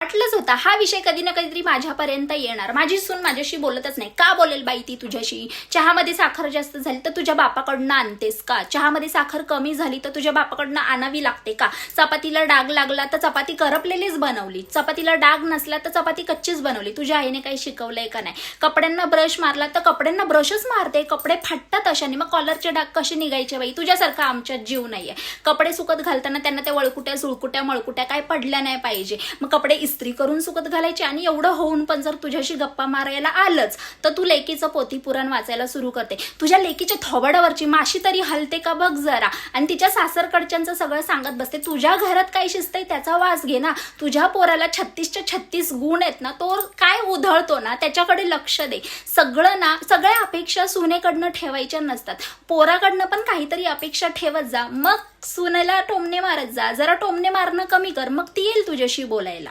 वाटलंच होता हा विषय कधी ना कधीतरी माझ्यापर्यंत येणार. माझी सून माझ्याशी बोलतच नाही. का बोलेल बाई ती तुझ्याशी? चहामध्ये साखर जास्त झाली तर तुझ्या बापाकडनं आणतेस का? चहामध्ये साखर कमी झाली तर तुझ्या बापाकडनं आणावी लागते का? चपातीला डाग लागला तर चपाती करपलेलीच बनवली, चपातीला डाग नसला तर चपाती कच्चीच बनवली. तुझ्या आईने काही शिकवलंय का नाही? कपड्यांना ब्रश मारला तर कपड्यांना ब्रशच मारते, कपडे फाटतात अशाने. मग कॉलरचे डाग कसे निघायचे बाई? तुझ्यासारखा आमच्यात जीव नाहीये. कपडे सुकत घालताना त्यांना त्या वळकुट्या सुळकुट्या मळकुट्या काय पडल्या नाही पाहिजे. मग कपडे इस्त्री करून सुकत घालायचे. आणि एवढं होऊन पण जर तुझ्याशी गप्पा मारायला आलंच तर तू लेकीचं पोथी पुराण वाचायला सुरू करते. तुझ्या लेकीच्या थोबाडावरची माशी तरी हलते का बघ जरा. आणि तिच्या सासरकडच्यांचं सगळं सांगत बसते. तुझ्या घरात काय शिजतंय त्याचा वास घे ना. तुझ्या पोराला 36च्या 36 गुण आहेत ना, तो काय उधळतो ना त्याच्याकडे लक्ष दे. सगळ्या अपेक्षा सुनेकडनं ठेवायच्या नसतात. पोराकडनं पण काहीतरी अपेक्षा ठेवत जा. मग सुनेला टोमणे मारत जा. जरा टोमणे मारणं कमी कर, मग ती येईल तुझ्याशी बोलायला.